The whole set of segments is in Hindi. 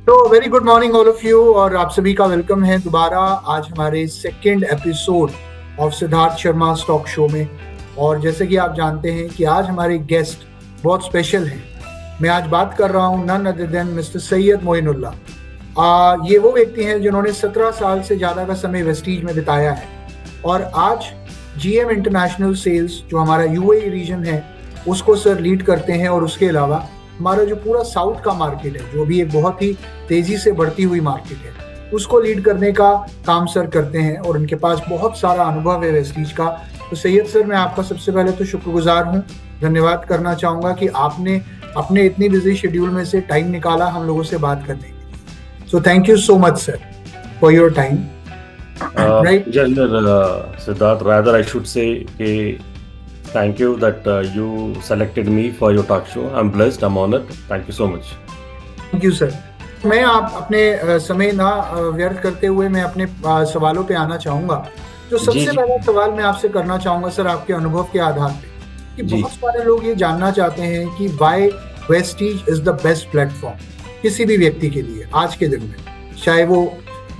तो very good morning all of you, और आप सभी का वेलकम है दोबारा आज हमारे second episode of Siddharth Sharma stock show में। और जैसे कि आप जानते हैं कि आज हमारे गेस्ट बहुत स्पेशल हैं। मैं आज बात कर रहा हूं none other than mister Syed Moinullah. ये वो व्यक्ति हैं जिन्होंने 17 साल से ज़्यादा का समय वेस्टीज में बिताया है और आज जीएम इंटरनेशनल सेल्स जो हमारा यूएई रीजन है उसको सर लीड करते हैं। और उसके अलावा हमारा जो पूरा साउथ का मार्केट है, जो भी एक बहुत ही तेजी से बढ़ती हुई मार्केट है, उसको लीड करने का काम सर करते हैं और उनके पास बहुत सारा अनुभव है वेस्टीज का। तो सैयद सर, मैं आपका सबसे पहले तो शुक्रगुजार हूँ, धन्यवाद करना चाहूँगा कि आपने अपने इतनी बिजी शेड्यूल में से टाइम निकाला हम लोगों से बात करने के लिए। So thank you so much sir for your time. Right? Siddharth, rather I should say thank you that you selected me for your talk show. I'm blessed, I'm honored. Thank you so much. Thank you sir. मैं आप अपने समय ना व्यर्थ करते हुए मैं अपने सवालों पे आना चाहूँगा। जो सबसे पहला सवाल मैं आपसे करना चाहूँगा सर, आपके अनुभव के आधार पे, कि बहुत सारे लोग ये जानना चाहते हैं कि why Vestige is the best platform किसी भी व्यक्ति के लिए आज के दिन में, चाहे वो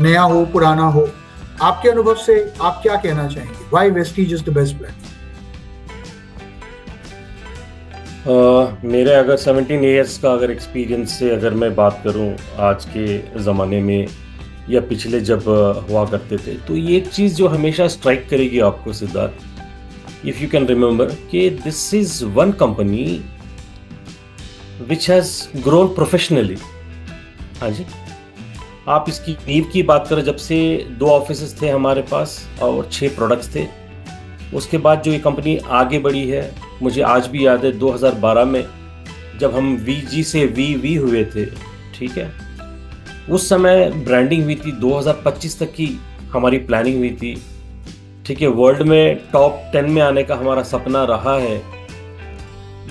नया हो पुराना हो। आपके अनुभव से आप क्या कहना चाहेंगे, why Vestige is the best platform? मेरे अगर 17 ईयर्स का अगर एक्सपीरियंस से अगर मैं बात करूं आज के ज़माने में या पिछले जब हुआ करते थे, तो ये एक चीज़ जो हमेशा स्ट्राइक करेगी आपको Siddharth, if you can remember, कि this is one company which has grown professionally. हाँ जी, आप इसकी नींव की बात करें, जब से 2 ऑफिसेस थे हमारे पास और 6 प्रोडक्ट्स थे, उसके बाद जो ये कंपनी आगे बढ़ी है, मुझे आज भी याद है 2012 में जब हम VG से VV हुए थे, ठीक है, उस समय ब्रांडिंग हुई थी, 2025 तक की हमारी प्लानिंग हुई थी, ठीक है, वर्ल्ड में टॉप 10 में आने का हमारा सपना रहा है।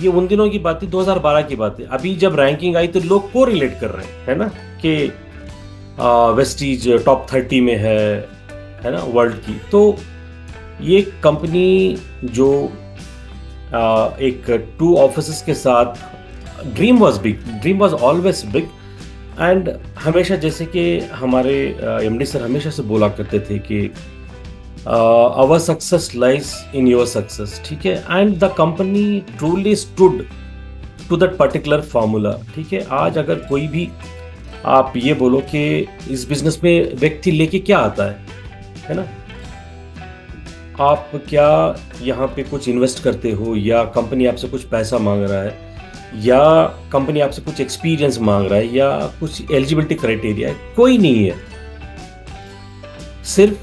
ये उन दिनों की बात थी, 2012 की बात है। अभी जब रैंकिंग आई तो लोग को रिलेट कर रहे हैं, है ना, कि वेस्टीज टॉप 30 में है ना, वर्ल्ड की। तो ये कंपनी जो एक 2 ऑफिसेस के साथ, dream was big, dream was always big. And हमेशा जैसे कि हमारे MD सर हमेशा से बोला करते थे कि our success lies in your success, ठीक है, and the company truly stood to that particular formula, ठीक है। आज अगर कोई भी आप ये बोलो कि इस बिजनेस में व्यक्ति लेके क्या आता है ना, आप क्या यहाँ पे कुछ इन्वेस्ट करते हो, या कंपनी आपसे कुछ पैसा मांग रहा है, या कंपनी आपसे कुछ एक्सपीरियंस मांग रहा है, या कुछ एलिजिबिलिटी क्राइटेरिया है, कोई नहीं है। सिर्फ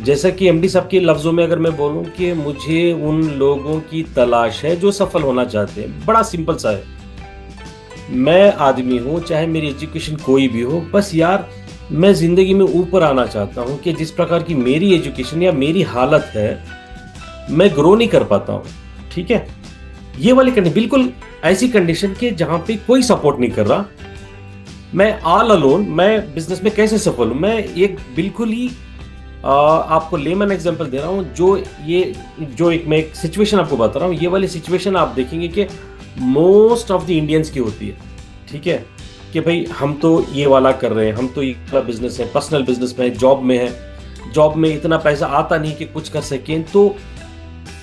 जैसा कि MD साहब के लफ्ज़ों में अगर मैं बोलूँ कि मुझे उन लोगों की तलाश है जो सफल होना चाहते हैं। बड़ा सिंपल सा है, मैं आदमी हूँ, चाहे मेरी एजुकेशन कोई भी हो, बस यार मैं ज़िंदगी में ऊपर आना चाहता हूँ कि जिस प्रकार की मेरी एजुकेशन या मेरी हालत है, मैं ग्रो नहीं कर पाता हूँ, ठीक है। ये वाली कंडीशन, बिल्कुल ऐसी कंडीशन के जहाँ पे कोई सपोर्ट नहीं कर रहा, मैं ऑल अलोन, मैं बिजनेस में कैसे सफल हूँ। मैं एक बिल्कुल ही आपको लेमन एग्जांपल दे रहा हूँ, जो मैं एक सिचुएशन आपको बता रहा हूँ। ये वाली सिचुएशन आप देखेंगे कि मोस्ट ऑफ द इंडियंस की होती है, ठीक है, कि भाई हम तो ये वाला कर रहे हैं, हम तो ये वाला बिजनेस है, पर्सनल बिजनेस में है, जॉब में है, जॉब में इतना पैसा आता नहीं कि कुछ कर सकें, तो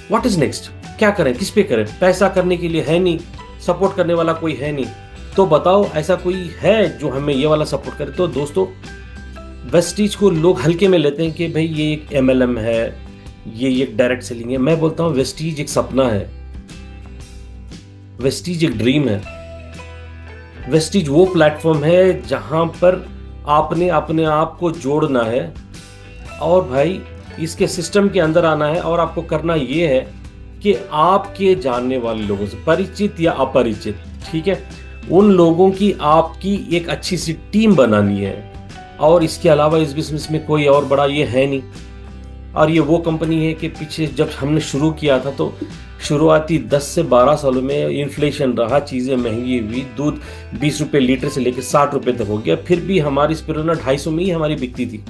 व्हाट इज नेक्स्ट, क्या करें, किस पे करें, पैसा करने के लिए है नहीं, सपोर्ट करने वाला कोई है नहीं, तो बताओ ऐसा कोई है जो हमें ये वाला सपोर्ट करे। तो दोस्तों, वेस्टीज को लोग हल्के में लेते हैं कि भाई ये एक MLM है, ये एक डायरेक्ट सेलिंग है। मैं बोलता हूँ वेस्टीज एक सपना है, वेस्टीज एक ड्रीम है। वेस्टीज वो प्लेटफॉर्म है जहां पर आपने अपने आप को जोड़ना है और भाई इसके सिस्टम के अंदर आना है, और आपको करना ये है कि आपके जानने वाले लोगों से, परिचित या अपरिचित, ठीक है, उन लोगों की आपकी एक अच्छी सी टीम बनानी है। और इसके अलावा इस बिजनेस में कोई और बड़ा ये है नहीं। और ये वो कंपनी है कि पीछे जब हमने शुरू किया था तो शुरुआती 10 से 12 सालों में इन्फ्लेशन रहा, चीज़ें महंगी हुई, दूध 20 रुपये लीटर से लेकर 60 रुपये तक हो गया, फिर भी हमारी स्पिरुलिना 250 में ही हमारी बिकती थी।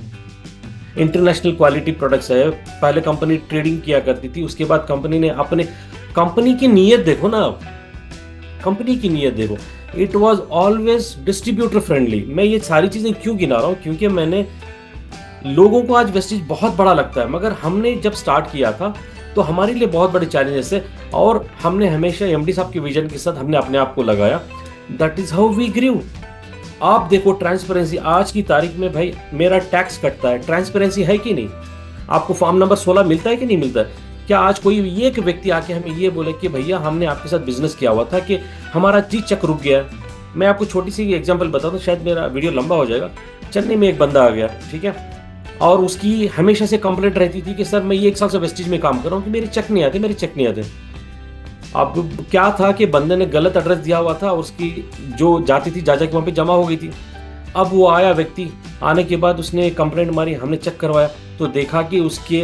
इंटरनेशनल क्वालिटी प्रोडक्ट्स है। पहले कंपनी ट्रेडिंग किया करती थी, उसके बाद कंपनी ने अपने, कंपनी की नीयत देखो ना, कंपनी की नीयत देखो। It was always distributor friendly. मैं ये सारी चीजें क्यों गिना रहा हूँ, क्योंकि मैंने लोगों को आज वेस्टीज बहुत बड़ा लगता है, मगर हमने जब स्टार्ट किया था तो हमारे लिए बहुत बड़े चैलेंजेस थे, और हमने हमेशा एमडी साहब के विजन के साथ हमने अपने आप को लगाया। That is how we grew. आप देखो ट्रांसपेरेंसी, आज की तारीख में भाई मेरा टैक्स कटता है, ट्रांसपेरेंसी है कि नहीं? आपको फॉर्म नंबर 16 मिलता है कि नहीं मिलता है? क्या आज कोई एक व्यक्ति आके हमें ये बोले कि भैया हमने आपके साथ बिजनेस किया हुआ था कि हमारा जी चेक रुक गया? मैं आपको छोटी सी एग्जांपल बताता हूँ, शायद मेरा वीडियो लंबा हो जाएगा। चेन्नई में एक बंदा आ गया, ठीक है, और उसकी हमेशा से कंप्लेंट रहती थी कि सर मैं ये 1 साल से वेस्टीज में काम कर रहा हूँ कि मेरे चेक नहीं आते, मेरे चेक नहीं आते। अब क्या था कि बंदे ने गलत एड्रेस दिया हुआ था, उसकी जो जाती थी जाजा के वहाँ पे जमा हो गई थी। अब वो आया व्यक्ति, आने के बाद उसने कंप्लेंट मारी, हमने चेक करवाया तो देखा कि उसके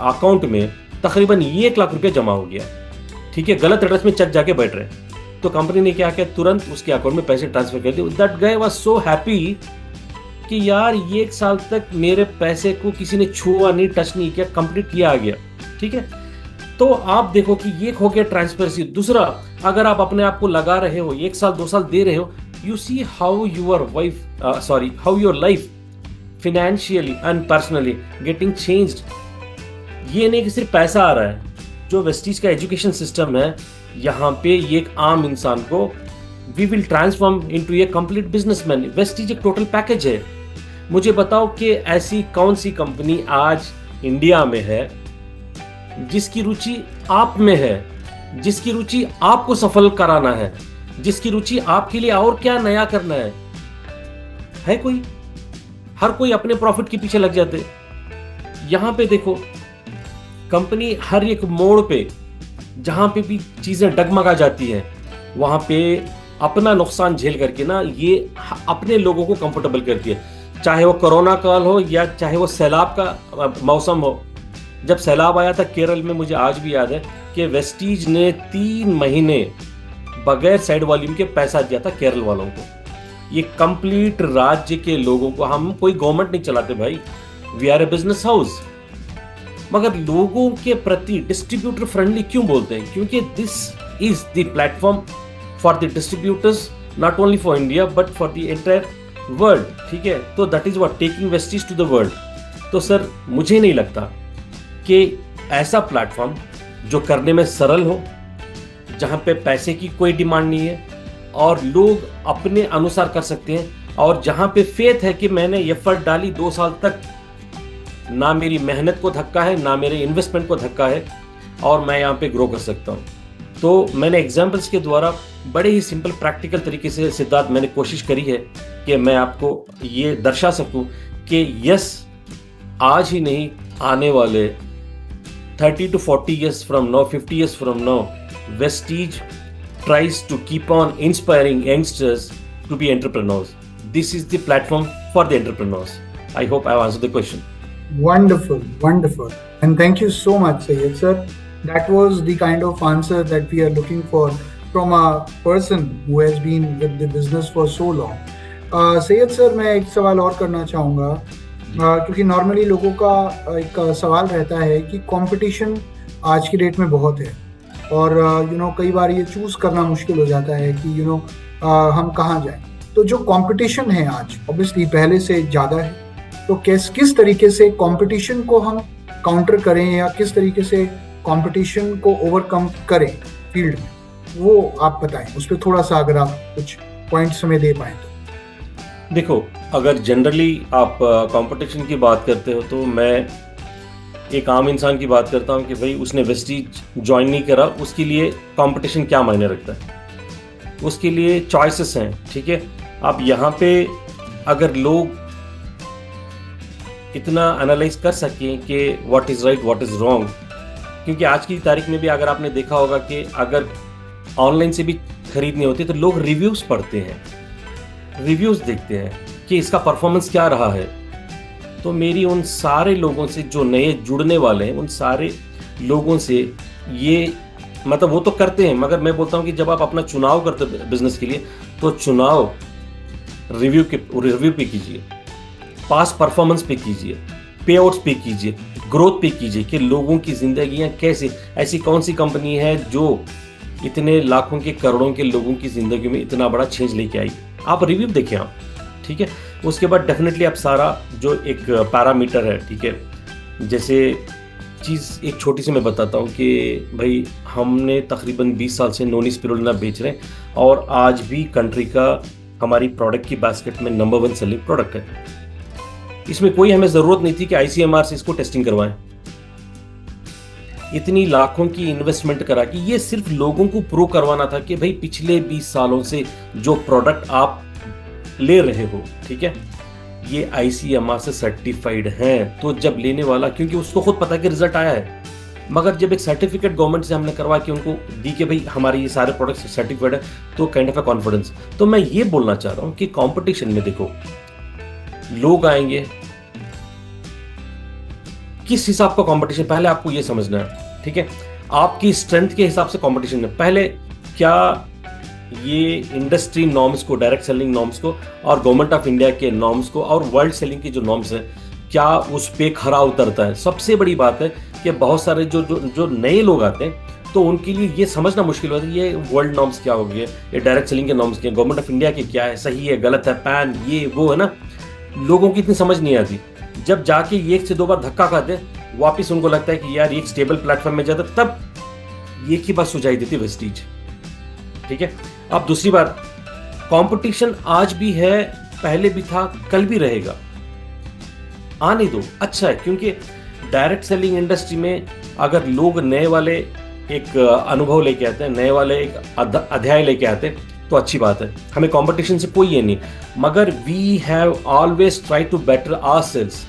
अकाउंट में तकरीबन 1 लाख रुपया जमा हो गया, ठीक है, गलत एड्रेस में चेक जाके बैठ रहे। तो कंपनी ने क्या किया, तुरंत उसके अकाउंट में पैसे ट्रांसफर कर दिए। That guy was so happy कि यार ये 1 साल तक मेरे पैसे को किसी ने छुआ नहीं, टच नहीं किया, कंप्लीट किया आ गया, ठीक है। तो आप देखो कि ये हो गया ट्रांसपेरेंसी। दूसरा, अगर आप अपने आप को लगा रहे हो, 1 साल 2 साल दे रहे हो, you see how your life financially and personally getting changed. ये नहीं कि सिर्फ पैसा आ रहा है। जो वेस्टीज का एजुकेशन सिस्टम है, यहाँ पे ये एक आम इंसान को we will transform into a complete businessman. Vestige एक टोटल पैकेज है। मुझे बताओ कि ऐसी कौन सी कंपनी आज इंडिया में है जिसकी रुचि आप में है, जिसकी रुचि आपको सफल कराना है, जिसकी रुचि आपके लिए और क्या नया करना है कोई? हर कोई अपने प्रॉफिट के पीछे लग जाते। यहां पे देखो, कंपनी हर एक मोड़ पे जहां पे भी चीजें डगमगा जाती हैं, वहां पे अपना नुकसान झेल करके ना ये अपने लोगों को कंफर्टेबल करती है। चाहे वो कोरोना काल हो या चाहे वो सैलाब का मौसम हो। जब सैलाब आया था केरल में, मुझे आज भी याद है कि वेस्टीज ने 3 महीने बगैर साइड वॉल्यूम के पैसा दिया था केरल वालों को। ये कंप्लीट राज्य के लोगों को, हम कोई गवर्नमेंट नहीं चलाते भाई, we are a business house. मगर लोगों के प्रति डिस्ट्रीब्यूटर फ्रेंडली क्यों बोलते हैं? क्योंकि this is the platform for the distributors, not only for India but for the entire world, ठीक है। तो that is what taking Vestige to the world. तो सर मुझे नहीं लगता कि ऐसा प्लेटफॉर्म जो करने में सरल हो, जहां पे पैसे की कोई डिमांड नहीं है और लोग अपने अनुसार कर सकते हैं, और जहां पे फेथ है कि मैंने एफर्ट डाली 2 साल तक, ना मेरी मेहनत को धक्का है ना मेरे इन्वेस्टमेंट को धक्का है, और मैं यहाँ पे ग्रो कर सकता हूँ। तो मैंने एग्जाम्पल्स के द्वारा बड़े ही सिंपल प्रैक्टिकल तरीके से सिद्धार्थ मैंने कोशिश करी है कि मैं आपको ये दर्शा सकूं कि यस, आज ही नहीं, आने वाले 30 to 40 years from now, 50 years from now, Vestige tries to keep on inspiring youngsters to be entrepreneurs. This is the platform for the entrepreneurs. I hope I have answered the question. Wonderful, wonderful. And thank you so much, Syed sir. That was the kind of answer that we are looking for from a person who has been with the business for so long. Syed sir, मैं एक सवाल और करना चाहूँगा, क्योंकि नॉर्मली लोगों का एक सवाल रहता है कि कंपटीशन आज की डेट में बहुत है, और कई बार ये चूज़ करना मुश्किल हो जाता है कि हम कहाँ जाएं। तो जो कंपटीशन है आज ऑब्वियसली पहले से ज़्यादा है, तो किस तरीके से कंपटीशन को हम काउंटर करें या किस तरीके से कंपटीशन को ओवरकम करें फील्ड में, वो आप बताएं। उस पर थोड़ा सा अगर आप कुछ पॉइंट्स हमें दे पाएँ तो। देखो, अगर जनरली आप कंपटीशन की बात करते हो तो मैं एक आम इंसान की बात करता हूं कि भाई उसने वेस्टीज ज्वाइन नहीं करा, उसके लिए कंपटीशन क्या मायने रखता है? उसके लिए चॉइसेस हैं, ठीक है। आप यहाँ पे अगर लोग इतना एनालाइज कर सकें कि what is right what is wrong, क्योंकि आज की तारीख में भी अगर आपने देखा होगा कि अगर ऑनलाइन से भी खरीदनी होती है तो लोग रिव्यूज़ पढ़ते हैं, रिव्यूज़ देखते हैं कि इसका परफॉर्मेंस क्या रहा है। तो मेरी उन सारे लोगों से जो नए जुड़ने वाले हैं, उन सारे लोगों से ये मतलब वो तो करते हैं, मगर मैं बोलता हूँ कि जब आप अपना चुनाव करते हो बिजनेस के लिए, तो चुनाव रिव्यू पे कीजिए, पास परफॉर्मेंस पे कीजिए, पे आउट्स पे कीजिए, ग्रोथ पे कीजिए कि लोगों की जिंदगियां कैसे, ऐसी कौन सी कंपनी है जो इतने लाखों के करोड़ों के लोगों की जिंदगी में इतना बड़ा चेंज लेके आई। आप रिव्यू देखें आप, ठीक है। उसके बाद डेफिनेटली आप सारा जो एक पैरामीटर है, ठीक है, जैसे चीज़ एक छोटी सी मैं बताता हूँ कि भाई हमने तकरीबन 20 साल से नॉन स्पिरुलिना बेच रहे हैं और आज भी कंट्री का हमारी प्रोडक्ट की बास्केट में नंबर 1 सेलिंग प्रोडक्ट है। इसमें कोई हमें ज़रूरत नहीं थी कि ICMR से इसको टेस्टिंग करवाएं, इतनी लाखों की इन्वेस्टमेंट करा कि ये सिर्फ लोगों को प्रूव करवाना था कि भाई पिछले 20 सालों से जो प्रोडक्ट आप ले रहे हो, ठीक है, ये ICMR से सर्टिफाइड हैं। तो जब लेने वाला, क्योंकि उसको खुद पता है कि रिजल्ट आया है, मगर जब एक सर्टिफिकेट गवर्नमेंट से हमने करवा के उनको दी कि भाई हमारे ये सारे प्रोडक्ट्स सर्टिफाइड है, तो काइंड ऑफ अ कॉन्फिडेंस। तो मैं ये बोलना चाह रहा हूँ कि कंपटीशन में देखो लोग आएंगे, किस हिसाब का कंपटीशन, पहले आपको ये समझना है, ठीक है। आपकी स्ट्रेंथ के हिसाब से कंपटीशन है। पहले क्या ये इंडस्ट्री नॉर्म्स को, डायरेक्ट सेलिंग नॉर्म्स को और गवर्नमेंट ऑफ इंडिया के नॉर्म्स को और वर्ल्ड सेलिंग की जो नॉर्म्स है, क्या उस पे खरा उतरता है। सबसे बड़ी बात है कि बहुत सारे जो जो जो नए लोग आते हैं तो उनके लिए ये समझना मुश्किल होता है ये वर्ल्ड नॉर्म्स क्या हो गई है, ये डायरेक्ट सेलिंग के नॉर्म्स क्या है, गवर्नमेंट ऑफ इंडिया के क्या है, सही है गलत है, पैन ये वो है ना, लोगों की इतनी समझ नहीं आती। जब जाके ये 1 से 2 बार धक्का खाते वापिस उनको लगता है कि यार एक स्टेबल प्लेटफॉर्म में जाता, तब ये की बात सुझाई देती वेस्टीज, ठीक है। अब दूसरी बात, कंपटीशन आज भी है, पहले भी था, कल भी रहेगा, आने दो, अच्छा है। क्योंकि डायरेक्ट सेलिंग इंडस्ट्री में अगर लोग नए वाले एक अनुभव लेके आते हैं, नए वाले एक अध्याय लेके आते हैं, तो अच्छी बात है, हमें कंपटीशन से कोई ये नहीं, मगर we have always try to better ourselves.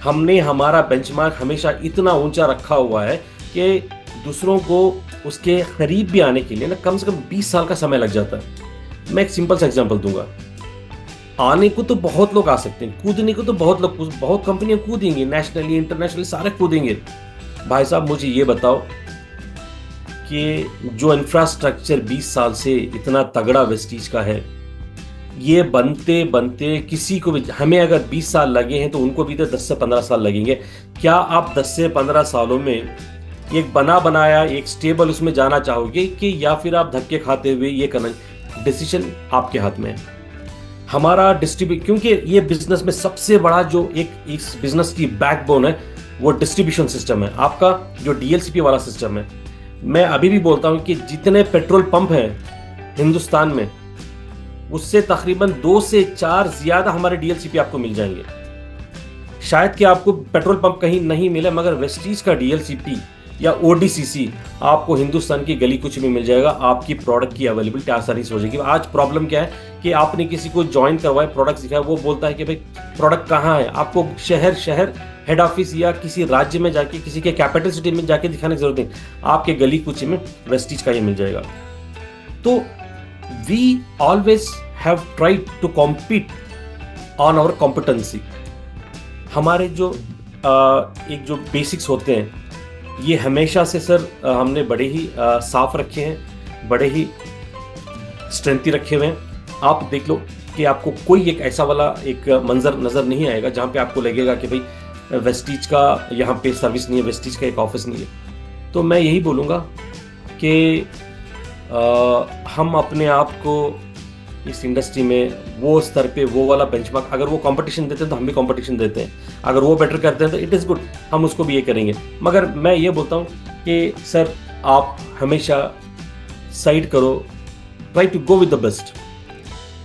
हमने हमारा बेंचमार्क हमेशा इतना ऊंचा रखा हुआ है कि दूसरों को उसके करीब भी आने के लिए ना कम से कम 20 साल का समय लग जाता है। मैं एक सिंपल सा एग्जांपल दूंगा, आने को तो बहुत लोग आ सकते हैं, कूदने को तो बहुत लोग, बहुत कंपनियां कूदेंगी, नेशनली इंटरनेशनली सारे कूदेंगे। भाई साहब मुझे ये बताओ कि जो इंफ्रास्ट्रक्चर 20 साल से इतना तगड़ा वेस्टीज का है, ये बनते बनते किसी को भी, हमें अगर 20 साल लगे हैं तो उनको भी तो 10 से 15 साल लगेंगे। क्या आप 10 से 15 सालों में एक बना बनाया एक स्टेबल उसमें जाना चाहोगे कि या फिर आप धक्के खाते हुए ये करना? डिसीजन आपके हाथ में है। हमारा डिस्ट्रीब्यूट, क्योंकि ये बिजनेस में सबसे बड़ा जो एक इस बिजनेस की बैकबोन है वो डिस्ट्रीब्यूशन सिस्टम है, आपका जो DLCP वाला सिस्टम है। मैं अभी भी बोलता हूं कि जितने पेट्रोल पंप हैं हिंदुस्तान में, उससे तकरीबन 2 से 4 ज्यादा हमारे DLCP आपको मिल जाएंगे। शायद कि आपको पेट्रोल पंप कहीं नहीं मिले, मगर वेस्टीज का DLCP या ODCC आपको हिंदुस्तान की गली कुछ में मिल जाएगा। आपकी प्रोडक्ट की अवेलेबिलिटी आसानी से हो जाएगी। आज प्रॉब्लम क्या है कि आपने किसी को ज्वाइन करवाया, प्रोडक्ट सिखाया, वो बोलता है कि भाई प्रोडक्ट कहाँ है, आपको शहर हेड ऑफिस या किसी राज्य में जाके, किसी के कैपिटल सिटी में जाके दिखाने की जरूरत नहीं, आपके गली कुछ में वेस्टीज का ये मिल जाएगा। तो we always have tried to compete on our competency. हमारे जो एक जो बेसिक्स होते हैं ये हमेशा से सर हमने बड़े ही साफ रखे हैं, बड़े ही स्ट्रेंथी रखे हुए हैं। आप देख लो कि आपको कोई एक ऐसा वाला एक मंजर नज़र नहीं आएगा जहाँ पे आपको लगेगा कि भाई वेस्टीज का यहाँ पे सर्विस नहीं है, वेस्टीज का एक ऑफिस नहीं है। तो मैं यही बोलूँगा कि हम अपने आप को इस इंडस्ट्री में वो स्तर पे वो वाला बेंचमार्क, अगर वो कंपटीशन देते हैं तो हम भी कंपटीशन देते हैं, अगर वो बेटर करते हैं तो इट इज़ गुड, हम उसको भी ये करेंगे। मगर मैं ये बोलता हूँ कि सर आप हमेशा साइड करो, try to go with the best,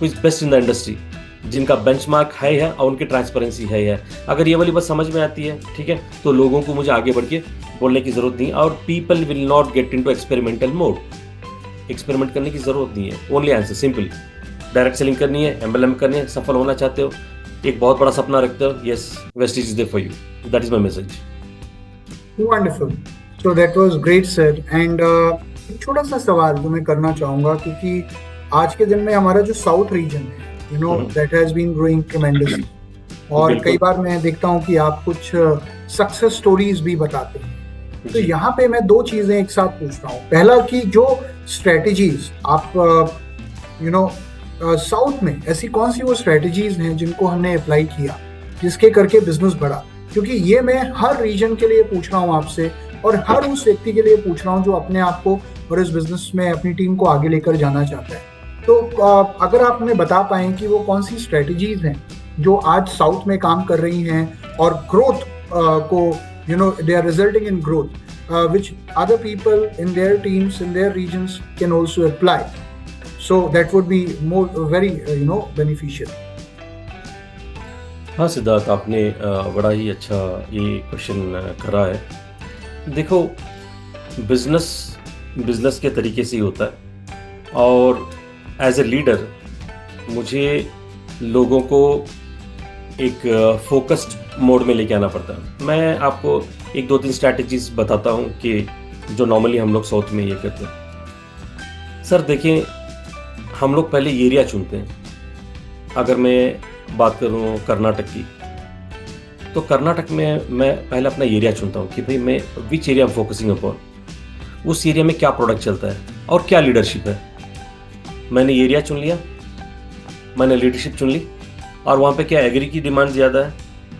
who is best in the industry, जिनका बेंचमार्क हाई है और उनकी ट्रांसपेरेंसी हाई है। अगर ये वाली बात समझ में आती है, ठीक है, तो लोगों को मुझे आगे बढ़ के बोलने की जरूरत नहीं, और people will not get into experimental mode. Experiment करने की जरूरत नहीं है, only answer simple, direct selling करनी है, MLM करनी है, सफल होना चाहते हो, एक बहुत बड़ा सपना रखते हो, yes Vestige is there for you, that is my message. Wonderful, so that was great sir. And एक छोटा सा सवाल जो मैं करना चाहूंगा, क्योंकि आज के दिन में हमारा जो साउथ रीजन है, you know, that has been growing tremendously, और कई बार मैं देखता हूँ कि आप कुछ सक्सेस स्टोरीज भी बताते हैं। तो यहाँ पे मैं 2 चीजें एक साथ पूछ रहा हूँ। पहला कि जो स्ट्रेटजीज आप यू नो साउथ में ऐसी कौन सी वो स्ट्रेटजीज हैं जिनको हमने अप्लाई किया जिसके करके बिजनेस बढ़ा? क्योंकि ये मैं हर रीजन के लिए पूछ रहा हूँ आपसे, और हर उस व्यक्ति के लिए पूछ रहा हूँ जो अपने आप को और इस बिजनेस में अपनी टीम को आगे लेकर जाना चाहता है। तो अगर आप हमें बता पाएं कि वो कौन सी स्ट्रेटजीज हैं जो आज साउथ में काम कर रही हैं और ग्रोथ को they are resulting in growth which other people in their teams in their regions can also apply, so that would be more very beneficial. हाँ सिद्धार्थ, आपने बड़ा ही अच्छा ये क्वेश्चन करा है। देखो, बिजनेस के तरीके से ही होता है, और एज ए लीडर मुझे लोगों को एक फोकस्ड मोड में लेके आना पड़ता है। मैं आपको एक दो तीन स्ट्रैटेजीज बताता हूँ कि जो नॉर्मली हम लोग साउथ में ये करते हैं। सर देखिए, हम लोग पहले एरिया चुनते हैं। अगर मैं बात करूँ कर्नाटक की, तो कर्नाटक में मैं पहले अपना एरिया चुनता हूँ कि भाई मैं विच एरिया फोकसिंग अपॉन, उस एरिया में क्या प्रोडक्ट चलता है और क्या लीडरशिप है। मैंने एरिया चुन लिया, मैंने लीडरशिप चुन ली, और वहाँ पे क्या एग्री की डिमांड ज़्यादा है,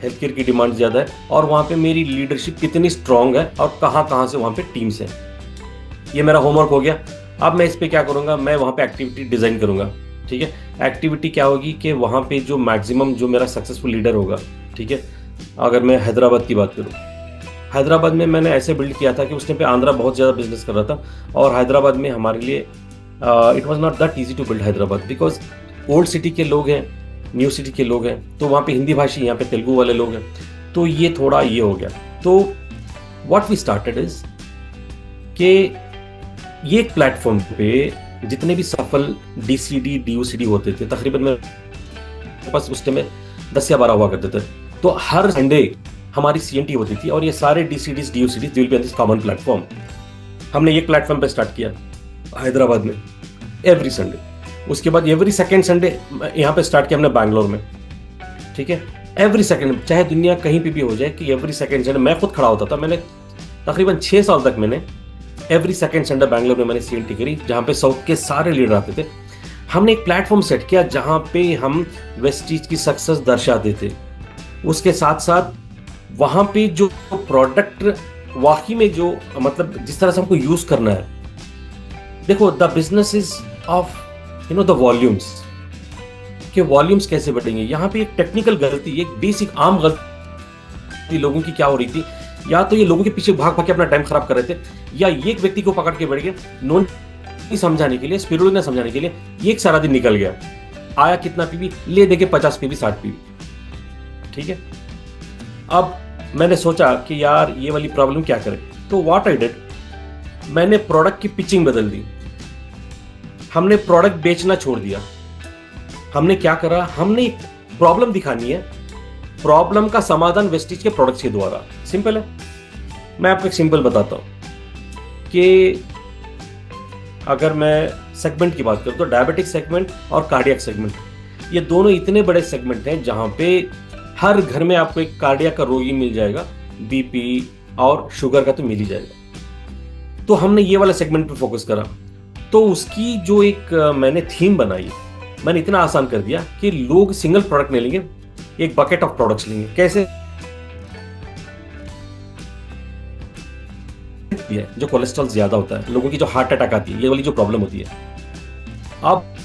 हेल्थ केयर की डिमांड ज़्यादा है, और वहाँ पे मेरी लीडरशिप कितनी स्ट्रांग है और कहाँ से वहाँ पे टीम्स हैं। ये मेरा होमवर्क हो गया। अब मैं इस पे क्या करूँगा, मैं वहाँ पे एक्टिविटी डिज़ाइन करूँगा। ठीक है, एक्टिविटी क्या होगी कि वहाँ पे जो मैक्सिमम जो मेरा सक्सेसफुल लीडर होगा, ठीक है। अगर मैं हैदराबाद की बात करूँ, हैदराबाद में मैंने ऐसे बिल्ड किया था कि उस टाइम पे आंध्रा बहुत ज़्यादा बिजनेस कर रहा था, और हैदराबाद में हमारे लिए it was not that easy to build Hyderabad, because old city के लोग हैं, न्यू सिटी के लोग हैं, तो वहाँ पे हिंदी भाषी, यहाँ पे तेलुगु वाले लोग हैं, तो ये थोड़ा ये हो गया। तो व्हाट वी स्टार्टेड इज कि ये एक प्लेटफॉर्म पे जितने भी सफल DCD DUCD होते थे, तकरीबन मेरे पास उस टाइम में 10 या 12 हुआ करते थे, तो हर संडे हमारी CNT होती थी, और ये सारे DCDs DUCDs will be on this common platform. हमने एक प्लेटफॉर्म पे स्टार्ट किया हैदराबाद में एवरी संडे। उसके बाद एवरी सेकेंड संडे यहाँ पे स्टार्ट किया हमने बैंगलोर में। ठीक है, एवरी सेकेंड, चाहे दुनिया कहीं पे भी हो जाए, कि एवरी सेकेंड संडे मैं खुद खड़ा होता था। मैंने तकरीबन 6 साल तक मैंने एवरी सेकेंड संडे बैंगलोर में मैंने CNT करी, जहाँ पे साउथ के सारे लीडर आते थे। हमने एक प्लेटफॉर्म सेट किया जहाँ पे हम वेस्टीज की सक्सेस दर्शाते थे। उसके साथ साथ वहाँ पे जो प्रोडक्ट वाकई में जो मतलब जिस तरह से हमको यूज करना है, देखो the business is of the volumes, कि वॉल्यूम्स कैसे बढ़ेंगे। यहाँ पे एक टेक्निकल गलती, एक बेसिक आम गलती लोगों की क्या हो रही थी, या तो ये लोगों के पीछे भाग भाग के अपना टाइम खराब कर रहे थे, या ये एक व्यक्ति को पकड़ के बैठ गए नॉन समझाने के लिए, स्पिरिचुअल समझाने के लिए। ये एक सारा दिन निकल गया, आया कितना पीवी, ले देके 50 पीवी 60 पीवी। ठीक है, अब मैंने सोचा कि यार ये वाली प्रॉब्लम क्या करें, तो व्हाट आई डिड, मैंने प्रोडक्ट की पिचिंग बदल दी। हमने प्रोडक्ट बेचना छोड़ दिया। हमने क्या करा, हमने प्रॉब्लम दिखानी है, प्रॉब्लम का समाधान वेस्टीज के प्रोडक्ट्स के द्वारा। सिंपल है, मैं आपको एक सिंपल बताता हूं कि अगर मैं सेगमेंट की बात करूं तो डायबिटिक सेगमेंट और कार्डियक सेगमेंट, ये दोनों इतने बड़े सेगमेंट हैं जहां पे हर घर में आपको एक कार्डियक का रोगी मिल जाएगा, BP और शुगर का तो मिल ही जाएगा। तो हमने ये वाला सेगमेंट पे फोकस करा। तो उसकी जो एक मैंने थीम बनाई, मैंने इतना आसान कर दिया कि लोग सिंगल प्रोडक्ट नहीं लेंगे, एक बकेट ऑफ प्रोडक्ट्स लेंगे। कैसे, जो कोलेस्ट्रॉल ज्यादा होता है, लोगों की जो हार्ट अटैक आती है, ये वाली जो प्रॉब्लम होती है। आप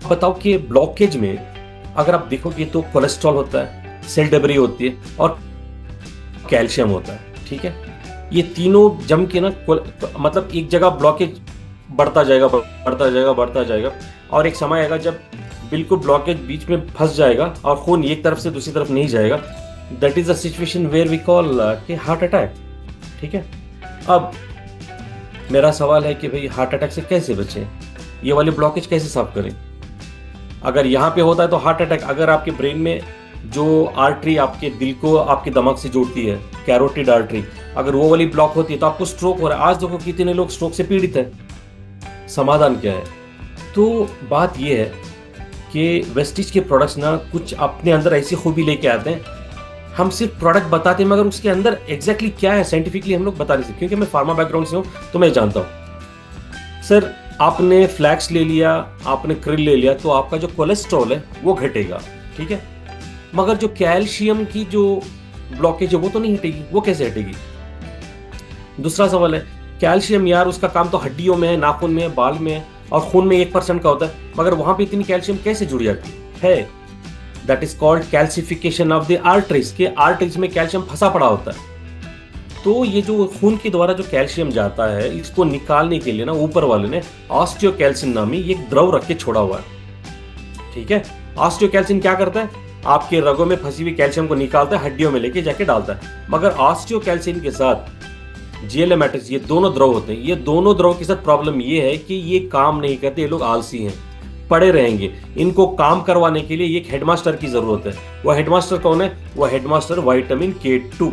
बताओ कि ब्लॉकेज में अगर आप देखोगे तो कोलेस्ट्रॉल होता है, सेल डेब्री होती है, और कैल्शियम होता है। ठीक है, ये तीनों जम के ना मतलब एक जगह ब्लॉकेज बढ़ता जाएगा बढ़ता जाएगा बढ़ता जाएगा, और एक समय आएगा जब बिल्कुल ब्लॉकेज बीच में फंस जाएगा और खून एक तरफ से दूसरी तरफ नहीं जाएगा। That is the situation where we call के हार्ट अटैक। ठीक है, अब मेरा सवाल है कि भाई हार्ट अटैक से कैसे बचें, ये वाले ब्लॉकेज कैसे साफ करें। अगर यहाँ पे होता है तो हार्ट अटैक, अगर आपके ब्रेन में जो आर्टरी आपके दिल को आपके दिमाग से जोड़ती है, कैरोटिड आर्टरी, अगर वो वाली ब्लॉक होती है तो आपको स्ट्रोक हो रहा है। आज देखो कितने लोग स्ट्रोक से पीड़ित हैं। समाधान क्या है, तो बात ये है कि वेस्टीज के प्रोडक्ट्स ना कुछ अपने अंदर ऐसी खूबी लेके आते हैं, हम सिर्फ प्रोडक्ट बताते हैं मगर उसके अंदर एग्जैक्टली क्या है साइंटिफिकली हम लोग बता नहीं सकते। क्योंकि मैं फार्मा बैकग्राउंड से हूँ तो मैं जानता हूँ। सर आपने फ्लैक्स ले लिया, आपने क्रिल ले लिया, तो आपका जो कोलेस्ट्रॉल है वो घटेगा। ठीक है, मगर जो कैल्शियम की जो ब्लॉकेज है वो तो नहीं हटेगी। वो कैसे हटेगी? दूसरा सवाल है कैल्शियम यार उसका काम तो हड्डियों में है, नाखून में है, बाल में है और खून में 1% का होता है, मगर वहां पे इतनी कैल्शियम कैसे जुड़ जाती है? That is called calcification of the arteries, के आर्टरीज में कैल्शियम फंसा पड़ा होता है। तो ये जो खून के द्वारा जो कैल्शियम जाता है, इसको निकालने के लिए ना ऊपर वाले ने ऑस्टियोकैल्सिन नामी एक द्रव रख के छोड़ा हुआ है। ठीक है, ऑस्टियोकैल्सिन क्या करता है? आपके रगों में फंसी हुई कैल्शियम को निकालता है, हड्डियों में लेके जाके डालता है। मगर ऑस्टियोकैल्सिन के साथ जीएलए मैट्रिक्स, ये दोनों द्रव होते हैं। ये दोनों द्रव के साथ प्रॉब्लम ये है कि ये काम नहीं करते, ये लोग आलसी हैं, पड़े रहेंगे। इनको काम करवाने के लिए एक हेडमास्टर की जरूरत है। वो हेडमास्टर कौन है? वो हेडमास्टर विटामिन K2।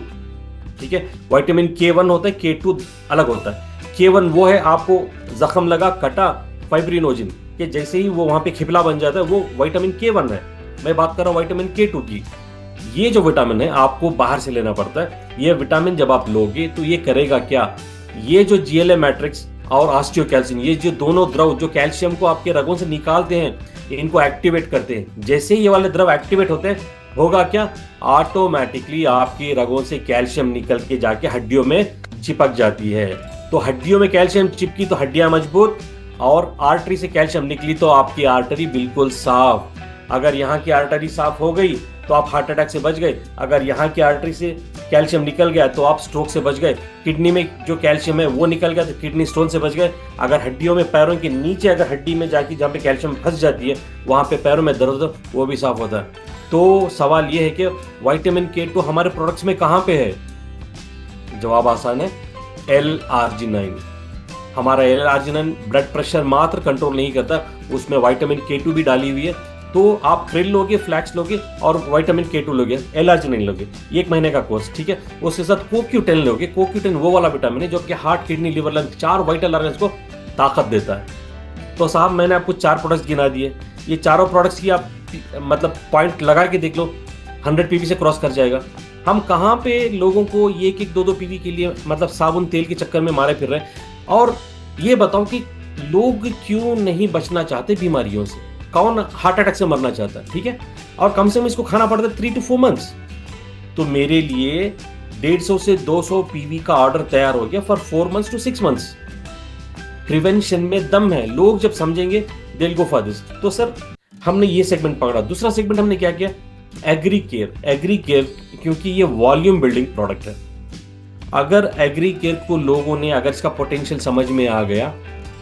ठीक है, विटामिन K1 होता है, K2 अलग होता है। K1 वो है, आपको जख्म लगा, कटा, फाइब्रिनोजिन के जैसे ही वो वहां पे खिपला बन जाता है, वो विटामिन K1 है। मैं बात कर रहा हूँ विटामिन K2 की। ये जो विटामिन है आपको बाहर से लेना पड़ता है। ये विटामिन जब आप लोगे तो ये करेगा क्या? ये जो जीएलए मैट्रिक्स और ऑस्टियोकैल्सिन, ये जो दोनों द्रव जो कैल्शियम को आपके रगों से निकालते हैं, इनको एक्टिवेट करते हैं। जैसे ही ये वाले द्रव एक्टिवेट होते हैं, होगा क्या? ऑटोमेटिकली आपके रगों से कैल्शियम निकल के जाके हड्डियों में चिपक जाती है। तो हड्डियों में कैल्शियम चिपकी तो हड्डियां मजबूत, और आर्टरी से कैल्शियम निकली तो आपकी आर्टरी बिल्कुल साफ। अगर यहाँ की आर्टरी साफ हो गई तो आप हार्ट अटैक से बच गए। अगर यहाँ की आर्टरी से कैल्शियम निकल गया तो आप स्ट्रोक से बच गए। किडनी में जो कैल्शियम है वो निकल गया तो किडनी स्टोन से बच गए। अगर हड्डियों में, पैरों के नीचे अगर हड्डी में जाके जहाँ पे कैल्शियम फंस जाती है, वहां पे पैरों में दर्द हो, वो भी साफ होता है। तो सवाल ये है कि विटामिन K2 हमारे प्रोडक्ट्स में कहाँ पे है? जवाब आसान है, L-arginine। हमारा L-arginine ब्लड प्रेशर मात्र कंट्रोल नहीं करता, उसमें विटामिन K2 भी डाली हुई है। तो आप krill लोगे, फ्लैक्स लोगे और विटामिन K2 लोगे, L-arginine लोगे, 1 महीने का कोर्स। ठीक है, उसके साथ CoQ10 लोगे। CoQ10 वो वाला विटामिन है जो कि heart, kidney, liver, lung, 4 vital organs को ताकत देता है। तो साहब मैंने आपको 4 प्रोडक्ट्स गिना दिए। ये चारों प्रोडक्ट्स की आप मतलब पॉइंट लगा के देख लो, 100 पीवी से क्रॉस कर जाएगा। हम कहाँ पे लोगों को ये 1-2 पीवी के लिए मतलब साबुन तेल के चक्कर में मारे फिर रहे हैं। और ये बताओ कि लोग क्यों नहीं बचना चाहते बीमारियों से? कौन हार्ट अटैक से मरना चाहता है? ठीक है, और कम से कम इसको खाना पड़ता है 3 to 4 months। तो मेरे लिए 150 से 200 पीवी का ऑर्डर तैयार हो गया for 4 months to 6 months। Prevention में दम है। लोग जब समझेंगे they will go for this. तो सर हमने ये सेगमेंट पकड़ा। दूसरा सेगमेंट हमने क्या किया? Agree care. एग्री केयर क्योंकि ये वॉल्यूम बिल्डिंग प्रोडक्ट है। अगर एग्री केयर को लोगों ने, अगर इसका पोटेंशियल समझ में आ गया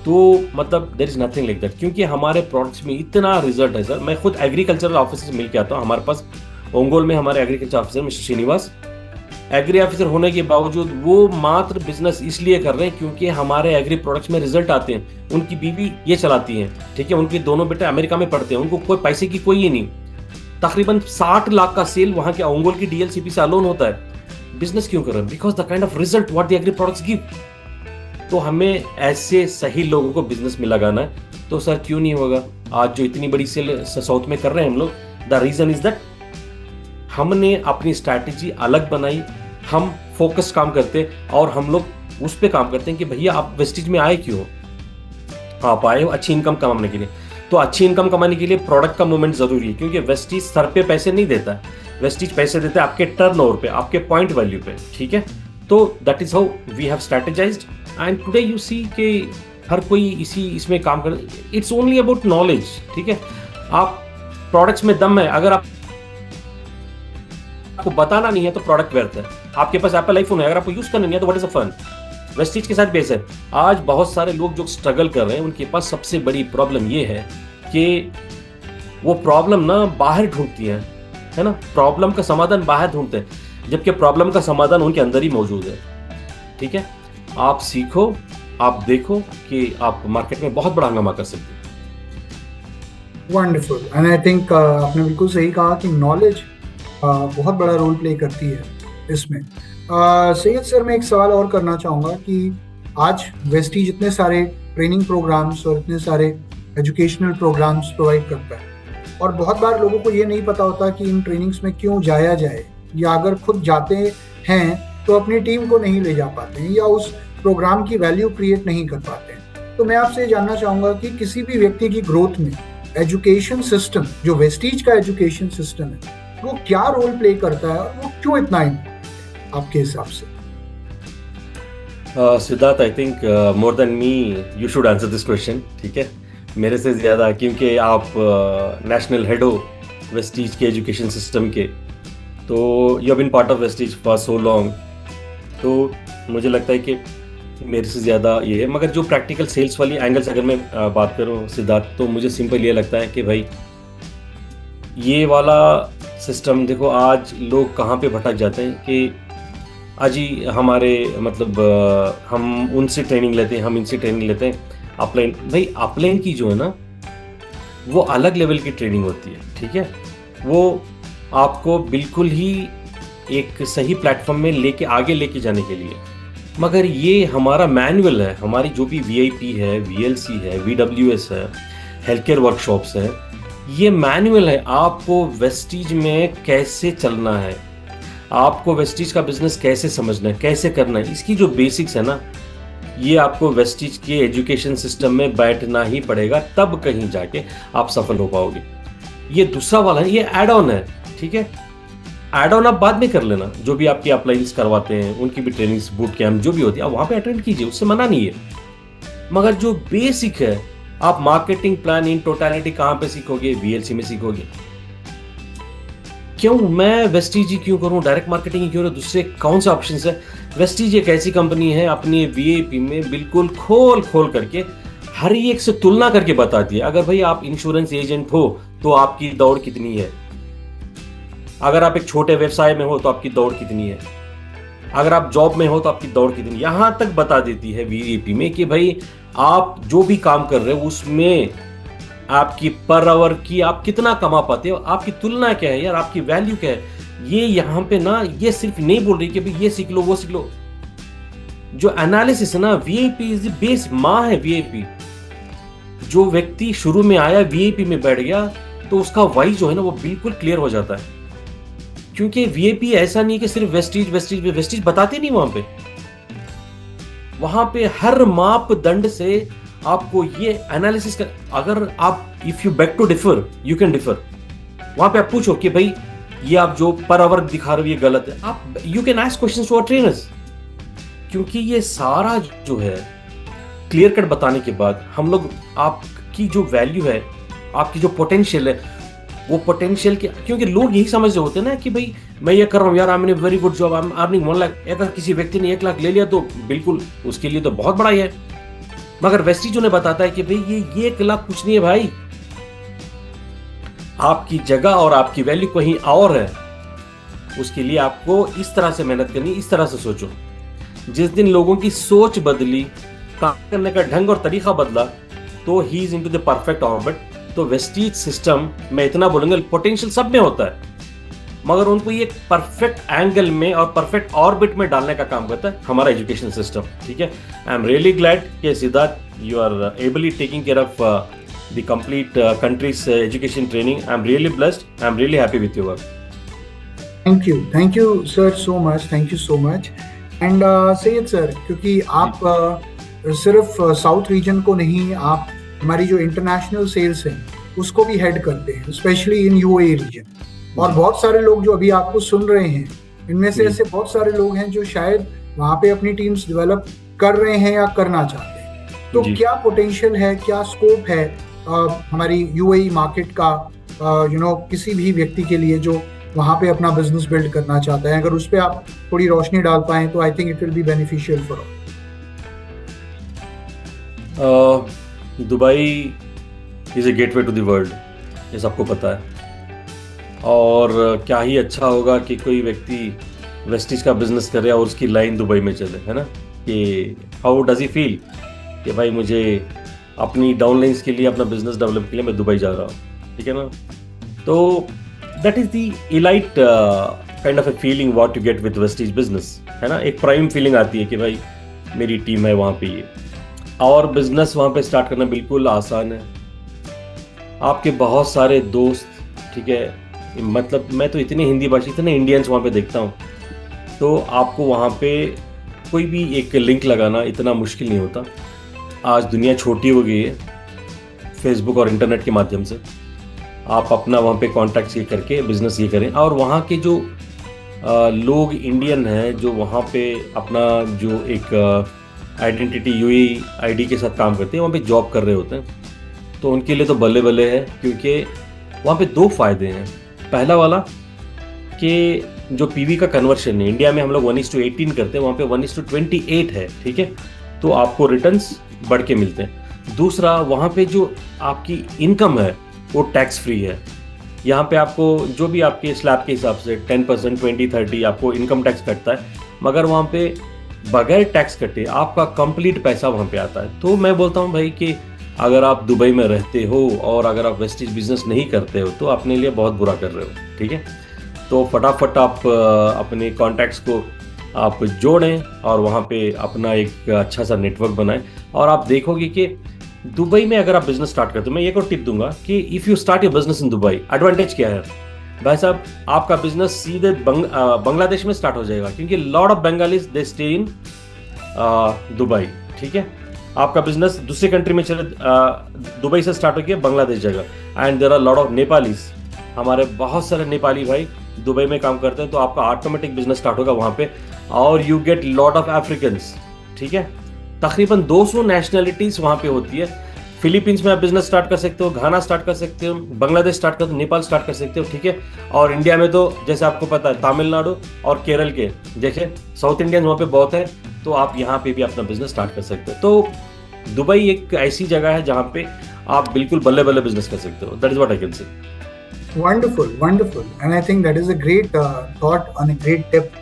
तो मतलब there is nothing like that, क्योंकि हमारे प्रोडक्ट्स में इतना रिजल्ट है। सर मैं खुद एग्रीकल्चरल ऑफिसर से मिल के आता हूँ। हमारे पास ओंगोल में हमारे agriculture officer mister Srinivas, agri officer होने के बावजूद वो मात्र बिजनेस इसलिए कर रहे हैं क्योंकि हमारे एग्री प्रोडक्ट्स में रिजल्ट आते हैं। उनकी बीवी ये चलाती है, ठीक है, उनके दोनों बेटे अमेरिका में पढ़ते हैं, उनको कोई पैसे की कोई ही नहीं। तकरीबन 60 लाख का सेल वहां के ओंगोल की डीएलसीपी से अलोन होता है। बिजनेस क्यों कर रहे हैं? Because the kind of result what the agri products give. तो हमें ऐसे सही लोगों को बिजनेस में लगाना है। तो सर क्यों नहीं होगा? आज जो इतनी बड़ी सेल साउथ में कर रहे हैं हम लोग, द रीजन इज दैट हमने अपनी स्ट्रैटेजी अलग बनाई। हम फोकस काम करते और हम लोग उस पे काम करते हैं कि भैया आप वेस्टिज में आए क्यों? आप आए हो अच्छी इनकम कमाने के लिए। तो अच्छी इनकम कमाने के लिए प्रोडक्ट का मूवमेंट जरूरी है, क्योंकि वेस्टिज सर पे पैसे नहीं देता है। वेस्टिज पैसे देता है आपके टर्नओवर पे, आपके पॉइंट वैल्यू पे। ठीक है, तो that is how we have strategised and today you see कि हर कोई इसमें काम कर। It's only about knowledge. ठीक है, आप प्रोडक्ट्स में दम है। अगर आपको बताना नहीं है तो प्रोडक्ट व्यर्थ है। आपके पास एप्पल आईफोन है, अगर आपको यूज करना नहीं है तो what is the fun? Vestige के साथ बेस है। आज बहुत सारे लोग जो स्ट्रगल कर रहे हैं उनके पास सबसे बड़ी प्रॉब्लम ये है कि वो प्रॉब्लम ना बाहर ढूंढती है ना, प्रॉब्लम का समाधान बाहर ढूंढते हैं, जबकि प्रॉब्लम का समाधान उनके अंदर ही मौजूद है। ठीक है, आप सीखो, आप देखो कि आप मार्केट में बहुत बड़ा हंगामा कर सकते हैं। वंडरफुल, एंड आई थिंक आपने बिल्कुल सही कहा कि नॉलेज बहुत बड़ा रोल प्ले करती है इसमें। सैयद सर, मैं एक सवाल और करना चाहूँगा कि आज वेस्टीज इतने सारे ट्रेनिंग प्रोग्राम्स और इतने सारे एजुकेशनल प्रोग्राम्स प्रोवाइड करता है, और बहुत बार लोगों को ये नहीं पता होता कि इन ट्रेनिंग्स में क्यों जाया जाए, या अगर खुद जाते हैं तो अपनी टीम को नहीं ले जा पाते हैं या उस प्रोग्राम की वैल्यू क्रिएट नहीं कर पाते हैं। तो मैं आपसे ये जानना चाहूँगा कि किसी भी व्यक्ति की ग्रोथ में एजुकेशन सिस्टम, जो वेस्टीज का एजुकेशन सिस्टम है, वो क्या रोल प्ले करता है और वो क्यों इतना आपके हिसाब से? Siddharth, I think more than me you should answer this question, ठीक है, मेरे से ज़्यादा, क्योंकि आप नेशनल हेड हो वेस्टीज के एजुकेशन सिस्टम के, तो you have been part of Vestige for so long, तो मुझे लगता है कि मेरे से ज़्यादा ये है। मगर जो प्रैक्टिकल सेल्स वाली एंगल से अगर मैं बात करूँ सिद्धार्थ, तो मुझे सिंपल ये लगता है कि भाई ये वाला सिस्टम, देखो आज लोग कहाँ पे भटक जाते हैं कि आज ही हमारे मतलब हम उनसे ट्रेनिंग लेते हैं, हम इनसे ट्रेनिंग लेते हैं। अपलाइन, भाई अपलाइन की जो है ना वो अलग लेवल की ट्रेनिंग होती है, ठीक है, वो आपको बिल्कुल ही एक सही प्लेटफॉर्म में लेके आगे लेके जाने के लिए। मगर ये हमारा मैनुअल है, हमारी जो भी वीआईपी है, वीएलसी है, वीडब्ल्यूएस है, हेल्थ केयर वर्कशॉप्स है, ये मैनुअल है आपको वेस्टीज में कैसे चलना है, आपको वेस्टीज का बिजनेस कैसे समझना है, कैसे करना है, इसकी जो बेसिक्स है ना, ये आपको वेस्टीज के एजुकेशन सिस्टम में बैठना ही पड़ेगा, तब कहीं जाके आप सफल हो पाओगे। ये दूसरा वाला है, ये एड ऑन है, ठीक है, एड ऑन आप बाद में कर लेना, जो भी आपकी अपलाइंस करवाते हैं उनकी भी ट्रेनिंग्स, बूट कैंप जो भी होती है, आप वहां पे अटेंड कीजिए, उससे मना नहीं है। मगर जो बेसिक है, आप मार्केटिंग प्लान इन टोटलिटी कहां पे सीखोगे? वीएलसी में सीखोगे। क्यों मैं वेस्टीज ही क्यों करूं, डायरेक्ट मार्केटिंग ही क्यों? दूसरे कौन से ऑप्शन है? वेस्टीज एक ऐसी कंपनी है, अपनी वीआईपी में बिल्कुल खोल खोल करके हर एक से तुलना करके बताती है। अगर भाई आप इंश्योरेंस एजेंट हो तो आपकी दौड़ कितनी है, अगर आप एक छोटे व्यवसाय में हो तो आपकी दौड़ कितनी है, अगर आप जॉब में हो तो आपकी दौड़ कितनी, यहां तक बता देती है वीआईपी में कि भाई आप जो भी काम कर रहे हो उसमें आपकी पर आवर की आप कितना कमा पाते हो, आपकी तुलना क्या है यार, आपकी वैल्यू क्या है। ये यहाँ पे ना, ये सिर्फ नहीं बोल रही कि भाई ये सीख लो वो सीख लो। जो एनालिसिस है ना, वीआईपी इज द बेस, माँ है वीआईपी। जो व्यक्ति शुरू में आया वीआईपी में बैठ गया तो उसका वाई जो है ना वो बिल्कुल क्लियर हो जाता है। क्योंकि वीआईपी ऐसा नहीं कि सिर्फ वेस्टीज वेस्टीज वेस्टीज बताते नहीं, वहां पे हर मापदंड से आपको ये एनालिसिस कर, अगर आप if you beg to differ you can differ, वहां पे आप पूछो कि भाई ये आप जो पर आवर दिखा रहे हो ये गलत है, आप you can ask questions to our trainers. क्योंकि ये सारा जो है क्लियर कट बताने के बाद हम लोग आपकी जो वैल्यू है, आपकी जो पोटेंशियल है, वो पोटेंशियल के, क्योंकि लोग यही समझ रहे होते हैं ना कि भाई मैं ये कर रहा हूँ यार, I am in very good job, I am earning 1 lakh. अगर किसी व्यक्ति ने 1 लाख ले लिया तो बिल्कुल उसके लिए तो बहुत बड़ा ही है। मगर वेस्टीज उन्हें बताता है कि भाई ये 1 लाख कुछ नहीं है भाई, आपकी जगह और आपकी वैल्यू कहीं और है। उसके लिए आपको इस तरह से मेहनत करनी, इस तरह से सोचो। जिस दिन लोगों की सोच बदली, काम करने का ढंग और तरीका बदला, तो he is into the perfect orbit. तो वेस्टीज सिस्टम मैं इतना बोलूंगा, पोटेंशियल सब में होता है, मगर उनको ये परफेक्ट एंगल में और परफेक्ट ऑर्बिट में डालने का काम करता है हमारा एजुकेशन सिस्टम, ठीक है। आई एम रियली ग्लैड कि Siddharth you are ably taking care of the complete country's education training. I am really blessed, I am really happy with your work. Thank you sir so much, thank you so much. And Syed sir, क्योंकि आप सिर्फ साउथ रीजन को नहीं, आप हमारी जो इंटरनेशनल सेल्स है उसको भी हेड करते हैं, स्पेशली इन यूएई रीजन। और बहुत सारे लोग जो अभी आपको सुन रहे हैं, इनमें से ऐसे बहुत सारे लोग हैं जो शायद वहाँ पे अपनी टीम्स डेवलप कर रहे हैं या करना चाहते हैं। तो क्या पोटेंशियल है, क्या स्कोप है हमारी यूएई मार्केट का, किसी भी व्यक्ति के लिए जो वहाँ पे अपना बिजनेस बिल्ड करना चाहता है? अगर उस पर आप थोड़ी रोशनी डाल पाएं तो I think it will be beneficial for all. Dubai is a gateway to the world, ये सबको पता है। और क्या ही अच्छा होगा कि कोई व्यक्ति वेस्टीज का बिजनेस करे और उसकी लाइन दुबई में चले, है ना। कि हाउ डज ही फील कि भाई मुझे अपनी डाउनलाइंस के लिए, अपना बिजनेस डेवलप के लिए मैं दुबई जा रहा हूँ, ठीक है ना। तो that is the elite kind of a feeling what you get with Vestige business, है ना। एक प्राइम फीलिंग आती है कि भाई मेरी टीम है वहाँ पे, ये और बिजनेस वहाँ पे स्टार्ट करना बिल्कुल आसान है। आपके बहुत सारे दोस्त, ठीक है, मतलब मैं तो इतने हिंदी भाषी, इतने इंडियंस वहाँ पे देखता हूँ, तो आपको वहाँ पे कोई भी एक लिंक लगाना इतना मुश्किल नहीं होता। आज दुनिया छोटी हो गई है, फेसबुक और इंटरनेट के माध्यम से आप अपना वहाँ पे कॉन्टैक्ट ये करके बिजनेस ये करें। और वहाँ के जो लोग इंडियन हैं जो वहाँ पे अपना जो एक आइडेंटिटी यूएई आईडी के साथ काम करते हैं, वहाँ पे जॉब कर रहे होते हैं। तो उनके लिए तो बल्ले बल्ले है, क्योंकि वहाँ पे दो फायदे हैं। पहला वाला कि जो पीवी का कन्वर्शन है, इंडिया में हम लोग 1:18 करते हैं, वहाँ पे 1:28 है, ठीक है। तो आपको रिटर्न्स बढ़ के मिलते हैं। दूसरा, वहाँ पे जो आपकी इनकम है वो टैक्स फ्री है। यहाँ पे आपको जो भी आपके स्लैब के हिसाब से 10%, 20, 30 आपको इनकम टैक्स कटता है, मगर वहाँ पे बगैर टैक्स कटे आपका कंप्लीट पैसा वहाँ पे आता है। तो मैं बोलता हूँ भाई कि अगर आप दुबई में रहते हो और अगर आप वेस्टेज बिजनेस नहीं करते हो तो अपने लिए बहुत बुरा कर रहे हो, ठीक है। तो फटाफट आप अपने कॉन्टैक्ट्स को आप जोड़ें और वहाँ पे अपना एक अच्छा सा नेटवर्क बनाएं, और आप देखोगे कि दुबई में अगर आप बिजनेस स्टार्ट करते हो, मैं एक और टिप दूंगा कि if you start your business in Dubai, advantage क्या है भाई साहब, आपका बिजनेस सीधे बांग्लादेश में स्टार्ट हो जाएगा, क्योंकि lot of Bengalis they stay in Dubai, ठीक है। आपका बिजनेस दूसरे कंट्री में चले, दुबई से स्टार्ट होकर बांग्लादेश जाएगा, and there are lot of Nepalis, हमारे बहुत सारे नेपाली भाई दुबई में काम करते हैं। तो आपका ऑटोमेटिक बिजनेस स्टार्ट होगा वहाँ पे, और you get lot of Africans, ठीक है। तकरीबन 200 नेशनलिटीज वहाँ पे होती है। फिलीपींस में आप बिजनेस स्टार्ट कर सकते हो, घाना स्टार्ट कर सकते हो, बांग्लादेश स्टार्ट कर, नेपाल स्टार्ट कर सकते हो, ठीक है। और इंडिया में तो जैसे आपको पता है तमिलनाडु और केरल के जैसे साउथ इंडियन वहाँ पे बहुत है, तो आप यहाँ पे भी अपना बिजनेस स्टार्ट कर सकते हो। तो दुबई एक ऐसी जगह है जहाँ पे आप बिल्कुल बल्ले बल्ले बिजनेस कर सकते हो। That is what I can say. Wonderful, wonderful, and I think that is a great thought and a great tip.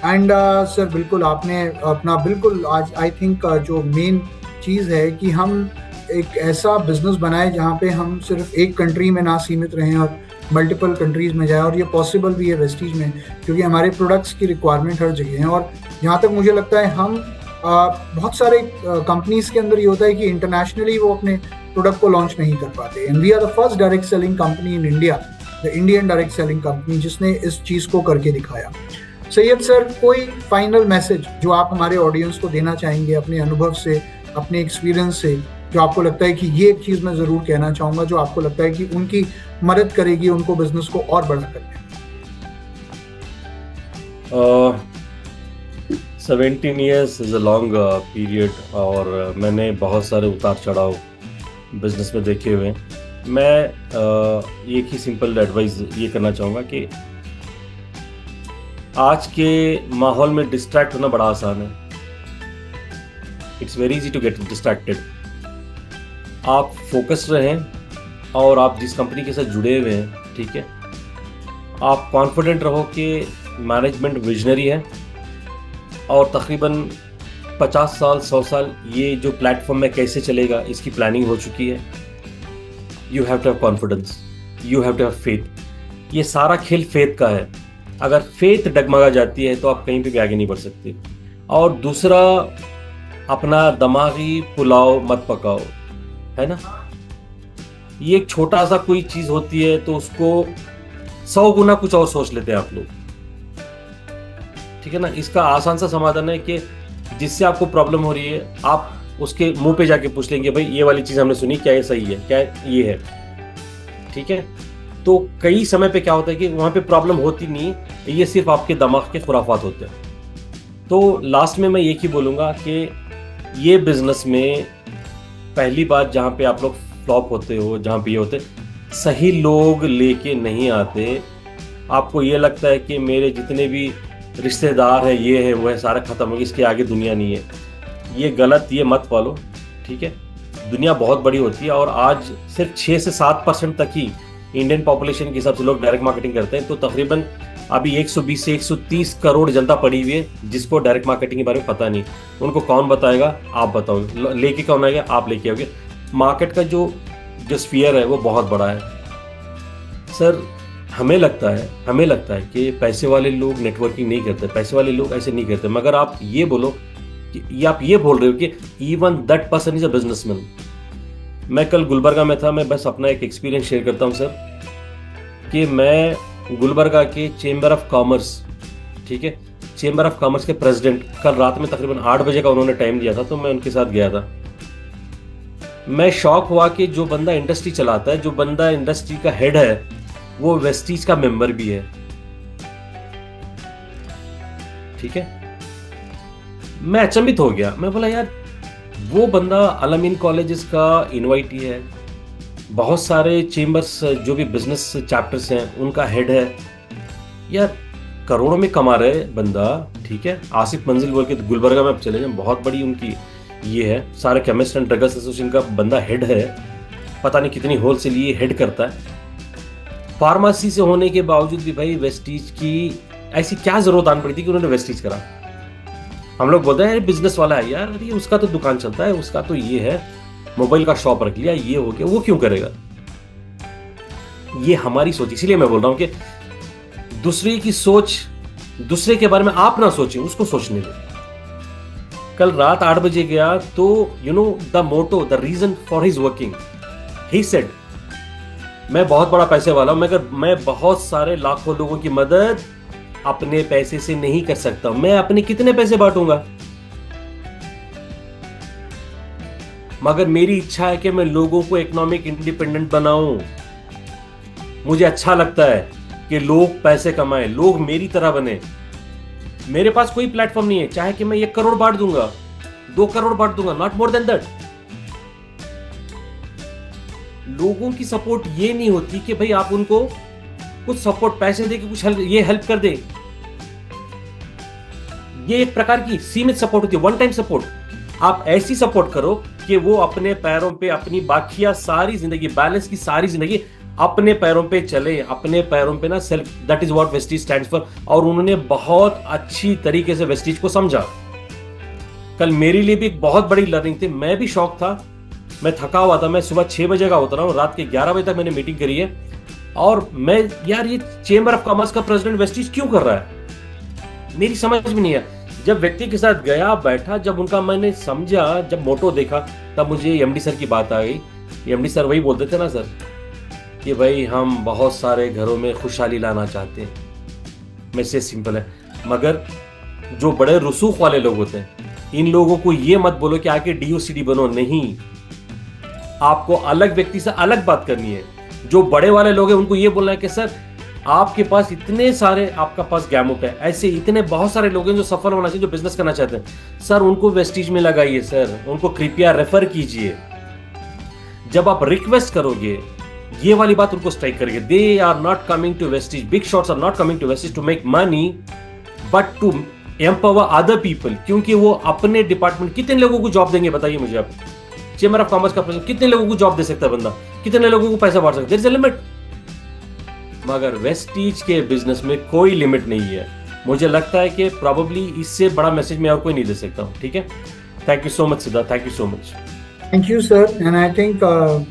And sir बिल्कुल आपने अपना बिल्कुल आज आई थिंक जो मेन चीज़ है कि हम एक ऐसा बिजनेस बनाए जहाँ पे हम सिर्फ एक कंट्री में ना सीमित रहें और मल्टीपल कंट्रीज में जाए, और ये पॉसिबल भी है वेस्टीज में, क्योंकि हमारे प्रोडक्ट्स की रिक्वायरमेंट हर जगह है। और जहाँ तक मुझे लगता है हम बहुत सारे कंपनीज के अंदर ये होता है कि इंटरनेशनली वो अपने प्रोडक्ट को लॉन्च नहीं कर पाते, and we are the first direct selling company in India, the Indian direct selling company, जिसने इस चीज़ को करके दिखाया। सैयद सर, कोई फाइनल मैसेज जो आप हमारे ऑडियंस को देना चाहेंगे अपने अनुभव से, अपने एक्सपीरियंस से, जो आपको लगता है कि ये एक चीज़ मैं ज़रूर कहना चाहूँगा जो आपको लगता है कि उनकी मदद करेगी उनको बिजनेस को और बड़ा करने में? 17 years is a long period, और मैंने बहुत सारे उतार चढ़ाव बिजनेस में देखे हुए हैं। मैं एक ही सिंपल एडवाइस ये करना चाहूँगा कि आज के माहौल में डिस्ट्रैक्ट होना बड़ा आसान है। It's very easy to get distracted. आप फोकस रहें, और आप जिस कंपनी के साथ जुड़े हुए हैं, ठीक है, आप कॉन्फिडेंट रहो कि मैनेजमेंट विजनरी है, और तकरीबन 50 साल 100 साल ये जो प्लेटफॉर्म में कैसे चलेगा इसकी प्लानिंग हो चुकी है। You have to have confidence, you have to have faith. ये सारा खेल फेथ का है। अगर फेथ डगमगा जाती है तो आप कहीं पे भी आगे नहीं बढ़ सकते। और दूसरा, अपना दिमागी पुलाव मत पकाओ, है ना। ये एक छोटा सा कोई चीज़ होती है तो उसको 100 गुना कुछ और सोच लेते हैं आप लोग, ठीक है ना। इसका आसान सा समाधान है कि जिससे आपको प्रॉब्लम हो रही है आप उसके मुंह पे जाके पूछ लेंगे, भाई ये वाली चीज़ हमने सुनी, क्या ये सही है, क्या ये है, ठीक है। तो कई समय पे क्या होता है कि वहाँ पे प्रॉब्लम होती नहीं, ये सिर्फ आपके दिमाग के खुराफात होते हैं। तो लास्ट में मैं एक ही बोलूँगा कि ये बिजनेस में पहली बात जहाँ पे आप लोग फ्लॉप होते हो, जहाँ पे ये होते, सही लोग लेके नहीं आते। आपको ये लगता है कि मेरे जितने भी रिश्तेदार है, ये है वो है, सारा खत्म हो गया, इसके आगे दुनिया नहीं है। ये गलत, ये मत पालो, ठीक है। दुनिया बहुत बड़ी होती है, और आज सिर्फ 6 से 7% तक ही इंडियन पॉपुलेशन के हिसाब से लोग डायरेक्ट मार्केटिंग करते हैं। तो तकरीबन अभी 120 से 130 करोड़ जनता पड़ी हुई है जिसको डायरेक्ट मार्केटिंग के बारे में पता नहीं। उनको कौन बताएगा? आप बताओगे। लेके कौन आएगा? आप लेके आओगे। मार्केट का जो स्फीयर है वो बहुत बड़ा है सर। हमें लगता है कि पैसे वाले लोग नेटवर्किंग नहीं करते, पैसे वाले लोग ऐसे नहीं करते, मगर आप ये बोलो कि आप ये बोल रहे हो कि even that person is a businessman. मैं कल गुलबर्गा में था, मैं बस अपना एक एक्सपीरियंस शेयर करता हूँ सर, कि मैं गुलबर्गा के चेंबर ऑफ कॉमर्स, ठीक है, चेंबर ऑफ कॉमर्स के प्रेसिडेंट, कल रात में तकरीबन 8 बजे का उन्होंने टाइम दिया था, तो मैं उनके साथ गया था। मैं शॉक हुआ कि जो बंदा इंडस्ट्री चलाता है, जो बंदा इंडस्ट्री का हेड है, वो वेस्टीज का मेंबर भी है, ठीक है। मैं अचंभित हो गया। मैं बोला यार वो बंदा अल-अमीन कॉलेजेस का इनवाइटी है, बहुत सारे चेंबर्स जो भी बिजनेस चैप्टर्स हैं उनका हेड है यार, करोड़ों में कमा रहे बंदा, ठीक है। आसिफ मंजिल बोल के गुलबर्गा में आप चले जाएं, बहुत बड़ी उनकी ये है, सारे केमिस्ट एंड ड्रग्स एसोसिएशन का बंदा हेड है, पता नहीं कितनी होलसेल ये हेड करता है। फार्मेसी से होने के बावजूद भी भाई वेस्टीज की ऐसी क्या जरूरत आनी पड़ी थी कि उन्होंने वेस्टीज करा। हम लोग बोलते हैं बिजनेस वाला है यार, ये उसका तो दुकान चलता है, उसका तो ये है, मोबाइल का शॉप रख लिया, ये हो गया, वो क्यों करेगा। ये हमारी सोच, इसीलिए मैं बोल रहा हूं कि दूसरे की सोच, दूसरे के बारे में आप ना सोचें, उसको सोचने दें। कल रात 8 बजे गया तो you know the motto, the reason for his working, he said मैं बहुत बड़ा पैसे वाला हूं, मगर मैं बहुत सारे लाखों लोगों की मदद अपने पैसे से नहीं कर सकता, मैं अपने कितने पैसे बांटूंगा, मगर मेरी इच्छा है कि मैं लोगों को इकोनॉमिक इंडिपेंडेंट बनाऊं। मुझे अच्छा लगता है कि लोग पैसे कमाएं, लोग मेरी तरह बने। मेरे पास कोई प्लेटफॉर्म नहीं है, चाहे कि मैं 1 करोड़ बांट दूंगा, 2 करोड़ बांट दूंगा, नॉट मोर देन दैट। लोगों की सपोर्ट ये नहीं होती कि भाई आप उनको कुछ सपोर्ट पैसे दे के कुछ हेल्प कर दे। ये एक प्रकार की सीमित सपोर्ट होती है, वन टाइम सपोर्ट। आप ऐसी सपोर्ट करो कि वो अपने पैरों पे अपनी बाकिया सारी जिंदगी, बैलेंस की सारी जिंदगी अपने पैरों पे चले, अपने पैरों पे ना self, that is what Vestige stands for. और उन्होंने बहुत अच्छी तरीके से वेस्टीज को समझा। कल मेरे लिए भी एक बहुत बड़ी लर्निंग थी, मैं भी शौक था, मैं थका हुआ था, मैं सुबह 6 बजे का उतरा हूँ, रात के 11 बजे तक मैंने मीटिंग करी है। और मैं यार ये चेंबर ऑफ कॉमर्स का प्रेसिडेंट वेस्टीज क्यों कर रहा है, मेरी समझ में नहीं है। जब व्यक्ति के साथ गया, बैठा, जब उनका मैंने समझा, जब मोटो देखा, तब मुझे एमडी सर की बात आ गई। एमडी सर वही बोलते थे ना सर कि भाई हम बहुत सारे घरों में खुशहाली लाना चाहते हैं, मैसेज सिंपल है, मगर जो बड़े रसूख वाले लोग होते हैं इन लोगों को ये मत बोलो कि आके डीओसीडी बनो, नहीं, आपको अलग व्यक्ति से अलग बात करनी है। जो बड़े वाले लोग हैं उनको ये बोलना है कि सर आपके पास इतने सारे, आपका पास गैमुट है, ऐसे इतने बहुत सारे लोग हैं जो सफल होना चाहिए, जो बिजनेस करना चाहते हैं, सर उनको वेस्टीज में लगाइए, सर उनको कृपया रेफर कीजिए। जब आप रिक्वेस्ट करोगे ये वाली बात उनको स्ट्राइक करेंगे, they are not coming to Vestige, big shots are not coming to Vestige to make money but to empower other people. क्योंकि वो अपने डिपार्टमेंट, कितने लोगों को जॉब देंगे बताइए मुझे आप। चेंबर ऑफ कॉमर्स का प्रेसिडेंट कितने लोगों को जॉब दे सकता है बंदा, कितने लोगों को पैसा बांट सकता है, देयर इज अ लिमिट। मगर वेस्टीज के बिजनेस में कोई लिमिट नहीं है। मुझे लगता है कि प्रोबेबली इससे बड़ा मैसेज मैं और कोई नहीं दे सकता हूँ। ठीक है, thank you so much Siddharth, thank you so much. Thank you sir. And I think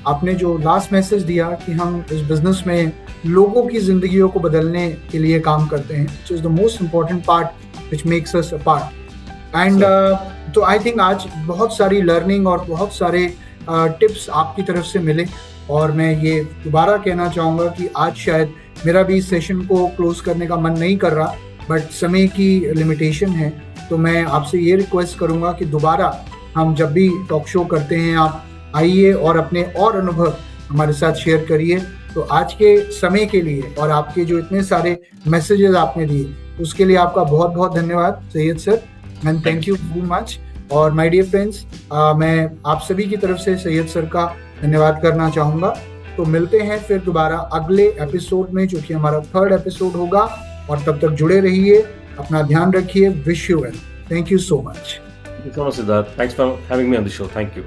आपने जो लास्ट मैसेज दिया कि हम इस बिजनेस में लोगों की जिंदगियों को बदलने के लिए काम करते हैं, which is the most important part which makes us apart. And तो आई थिंक आज बहुत सारी लर्निंग और बहुत सारे टिप्स आपकी तरफ से मिले। और मैं ये दोबारा कहना चाहूँगा कि आज शायद मेरा भी इस सेशन को क्लोज करने का मन नहीं कर रहा, बट समय की लिमिटेशन है, तो मैं आपसे ये रिक्वेस्ट करूँगा कि दोबारा हम जब भी टॉक शो करते हैं आप आइए और अपने और अनुभव हमारे साथ शेयर करिए। तो आज के समय के लिए और आपके जो इतने सारे मैसेजेस आपने दिए उसके लिए आपका बहुत बहुत धन्यवाद Syed sir, and thank you very much. और माय डियर फ्रेंड्स, मैं आप सभी की तरफ से सैयद सर का धन्यवाद करना चाहूँगा। तो मिलते हैं फिर दोबारा अगले एपिसोड में, जो कि हमारा 3rd एपिसोड होगा। और तब तक जुड़े रहिए, अपना ध्यान रखिए, wish you well, thank you so much. Thank you so much, Siddharth. Thanks for having me on the show. Thank you.